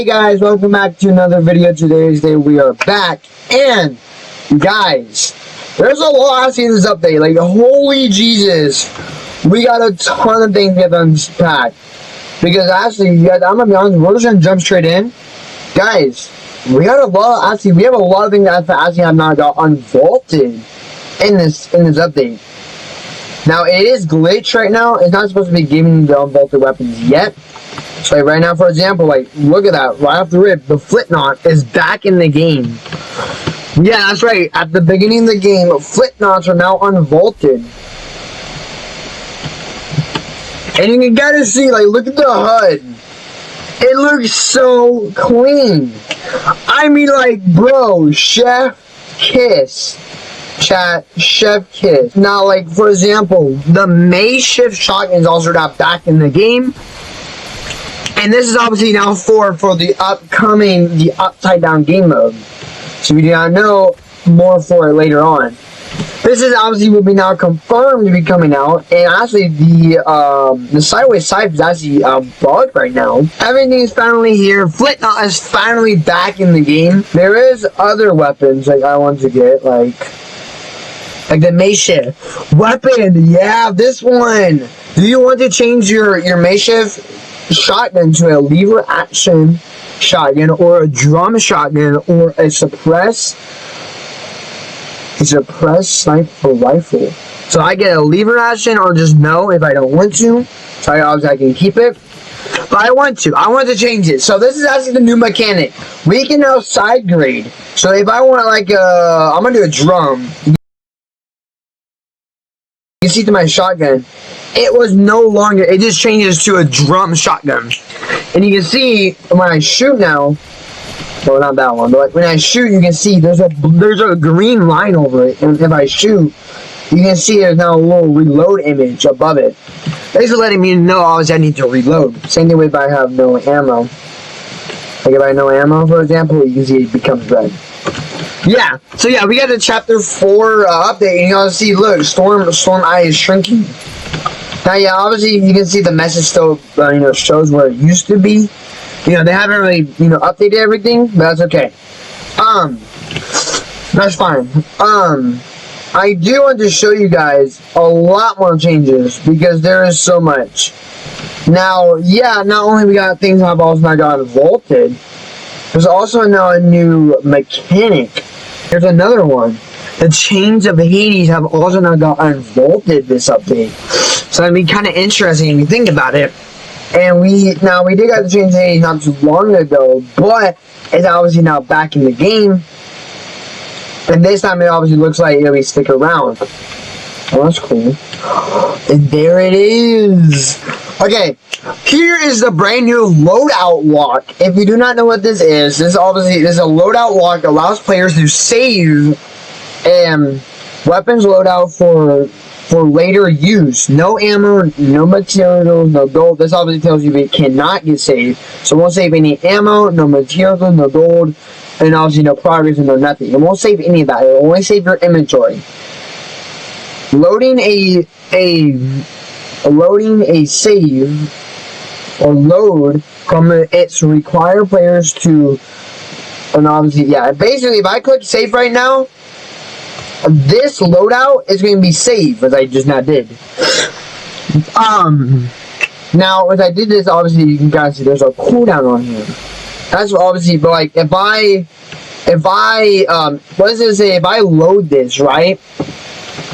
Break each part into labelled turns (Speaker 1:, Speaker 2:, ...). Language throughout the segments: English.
Speaker 1: Hey guys, welcome back to another video. Today's day we are back, and you guys, there's a lot I see in this update. Like, holy Jesus, we got a ton of things we have to unpack. Because actually, you guys, I'm gonna be honest, we're just gonna jump straight in. Guys, we got a lot. Actually, we have a lot of things that actually have not got unvaulted in this update. Now it is glitched right now. It's not supposed to be giving you the unvaulted weapons yet. So like right now, for example, like look at that, right off the rip, the Flintnot is back in the game. Yeah, that's right. At the beginning of the game, Flintnots are now unvaulted. And you gotta see, like, look at the HUD. It looks so clean. I mean, like, bro, chef kiss. Chat, chef kiss. Now, like, for example, the makeshift shotgun is also now back in the game. And this is obviously now for the upcoming, the upside down game mode. So if you do not know, more for it later on. This is obviously will be now confirmed to be coming out, and actually the sideways sight is actually bugged right now. Everything is finally here. Flintnot is finally back in the game. There is other weapons like I want to get, like the makeshift weapon. Yeah, this one. Do you want to change your makeshift shotgun to a lever action shotgun, or a drum shotgun, or a suppress sniper rifle? So I get a lever action, or just no if I don't want to. So obviously I can keep it, but I want to change it. So this is actually the new mechanic. We can now side grade. So if I want, like, I'm gonna do a drum. You can see to my shotgun, it was no longer, it just changes to a drum shotgun. And you can see when I shoot now, well, not that one, but like when I shoot, you can see there's a green line over it. And if I shoot, you can see there's now a little reload image above it. Basically letting me know obviously I need to reload. Same thing if I have no ammo. Like if I have no ammo, for example, you can see it becomes red. Yeah, so yeah, we got the chapter 4 update, and you can see, look, Storm Eye is shrinking. Now, yeah, obviously you can see the message still, shows where it used to be. You know, they haven't really, updated everything, but that's okay. That's fine. I do want to show you guys a lot more changes, because there is so much. Now, yeah, not only we got things that have also not gotten vaulted, there's also now a new mechanic. Here's another one. The Chains of Hades have also now got unvaulted this update. So it'd be kind of interesting if you think about it. And we did got the Chains of Hades not too long ago, but it's obviously now back in the game. And this time it obviously looks like it'll stick around. Oh, that's cool. And there it is. Okay, here is the brand new loadout lock. If you do not know what this is, this is a loadout lock that allows players to save weapons loadout for later use. No ammo, no materials, no gold. This obviously tells you it cannot get saved. So it won't save any ammo, no materials, no gold, and obviously no progress and no nothing. It won't save any of that. It will only save your inventory. Loading a save or load from it's require players to, and obviously, yeah, basically if I click save right now, this loadout is going to be saved, as I just now did. Now as I did this, obviously you can guys see there's a cooldown on here. That's obviously, but like if I what does it say? If I load this, right,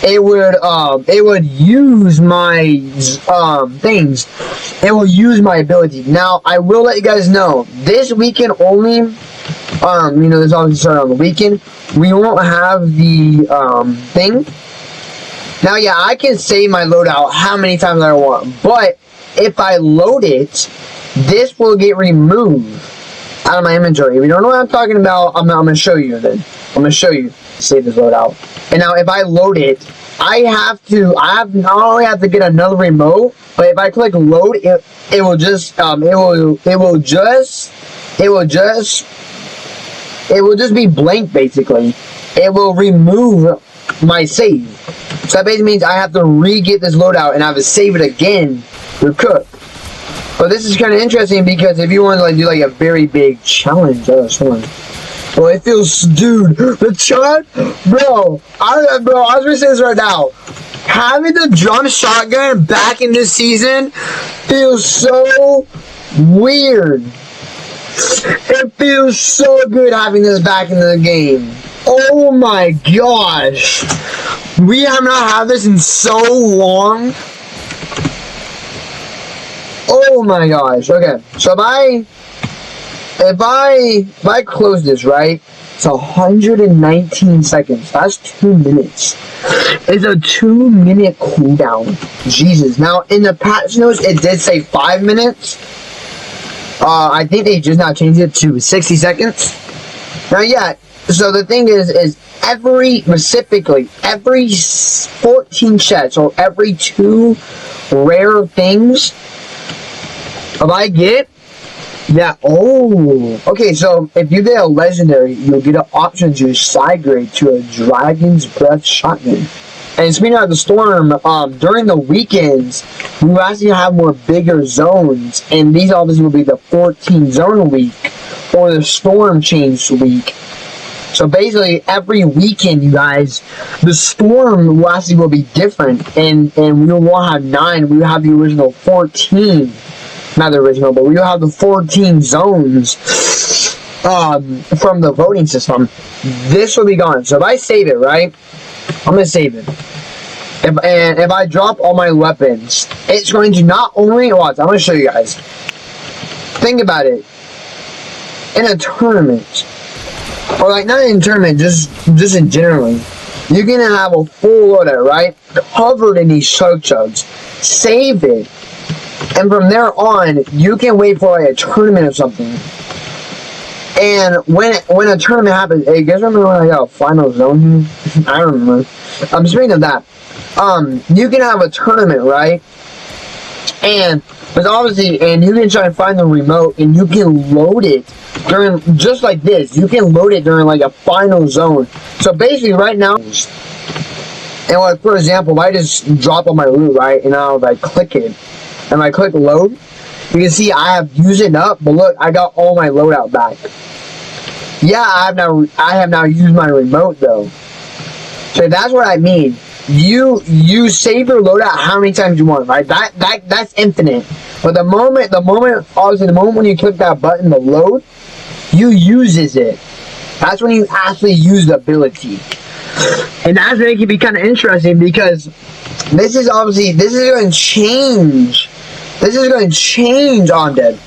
Speaker 1: it would use my things. It will use my ability. Now I will let you guys know this weekend only. This obviously started on the weekend. We won't have the thing. Now, yeah, I can save my loadout how many times I want, but if I load it, this will get removed out of my inventory. If you don't know what I'm talking about, I'm gonna show you then. I'm gonna show you. Save this loadout. And now if I load it, I not only have to get another remote, but if I click load, it will just be blank basically. It will remove my save. So that basically means I have to re-get this loadout and I have to save it again. We're cooked. But this is kind of interesting because if you want to like do like a very big challenge, well, it feels, dude, the challenge, bro, I was gonna say this right now. Having the drum shotgun back in this season feels so weird. It feels so good having this back in the game. Oh my gosh. We have not had this in so long. Oh my gosh. Okay, so if I close this, right, it's 119 seconds. That's 2 minutes. It's a 2-minute cooldown. Jesus. Now, in the patch notes, it did say 5 minutes. I think they just now changed it to 60 seconds. Now, yeah, so the thing is every 14 chests, or every 2 rare things, if I get that, okay, so if you get a legendary, you'll get an option to side grade to a Dragon's Breath shotgun. And speaking of the storm, during the weekends, we will actually have more bigger zones, and these obviously will be the 14 zone week, or the storm change week. So basically, every weekend, you guys, the storm will actually be different, and we will have 9, we will have the original 14, not the original, but we will have the 14 zones from the voting system. This will be gone. So if I save it, right, I'm going to save it. If I drop all my weapons, it's going to not only, watch, I'm going to show you guys. Think about it. In a tournament, or like not in a tournament, just in generally, you're going to have a full loadout, right? Covered in these chug chugs. Save it. And from there on, you can wait for like a tournament or something. And when a tournament happens, hey, you guys remember when I got a final zone here? I remember. Speaking of that, you can have a tournament, right? And but obviously, and you can try to find the remote, and you can load it during, just like this. You can load it during like a final zone. So basically, right now, and like for example, if I just drop on my loot, right, and now if I click it, and I click load, you can see I have used it up, but look, I got all my loadout back. Yeah, I have now used my remote though. So that's what I mean. You save your loadout how many times you want, right? That's infinite. But the moment when you click that button to load, you uses it. That's when you actually use the ability. And that's where it can be kind of interesting, because this is going to change. This is going to change Undead.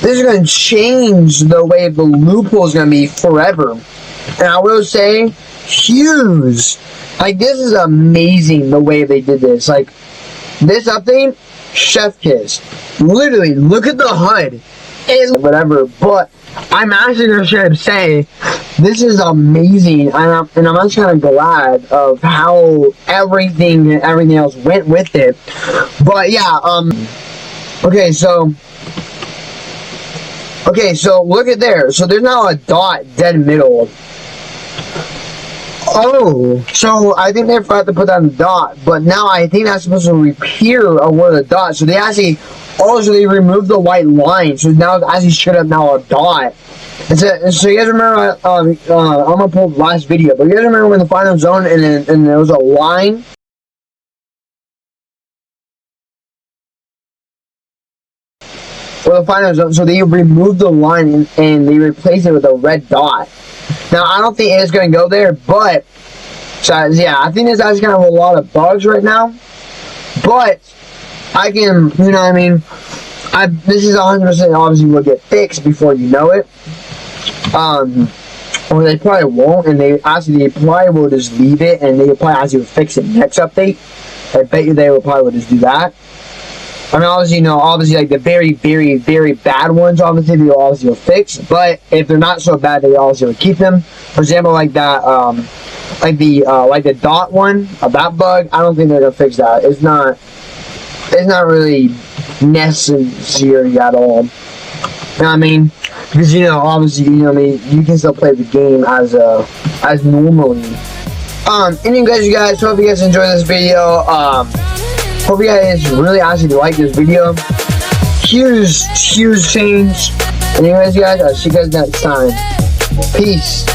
Speaker 1: This is going to change the way the loophole is going to be forever. And I will say, huge. Like, this is amazing the way they did this. Like, this update, chef kiss. Literally, look at the HUD. It's whatever, but I'm actually going to say, this is amazing. And I'm actually kind of glad of how everything else went with it. But yeah, okay, so look at there. So there's now a dot dead middle. Oh, so I think they forgot to put that in the dot, but now I think that's supposed to appear where the dot. So they actually they removed the white line, so now it's actually straight up now a dot. So you guys remember? I'm gonna pull the last video, but you guys remember when the final zone and there was a line? For the final zone, so they removed the line and they replaced it with a red dot. Now, I don't think it's going to go there, but, so, yeah, I think there's actually kind of a lot of bugs right now, but I can, you know what I mean, this is 100% obviously will get fixed before you know it, or they probably won't, and they probably will just leave it, and they probably actually will fix it next update. I bet you they will probably just do that. I mean, obviously, you know, like the very, very, very bad ones, obviously, they will fix. But if they're not so bad, they also will keep them. For example, like that, like the dot one, that bug, I don't think they're gonna fix that. It's not really necessary at all. You know what I mean? Because, you know, obviously, you know what I mean, you can still play the game as normally. Anyways, you guys, hope you guys enjoyed this video. Hope you guys really actually like this video. huge change. Anyways, guys, I'll see you guys next time. Peace.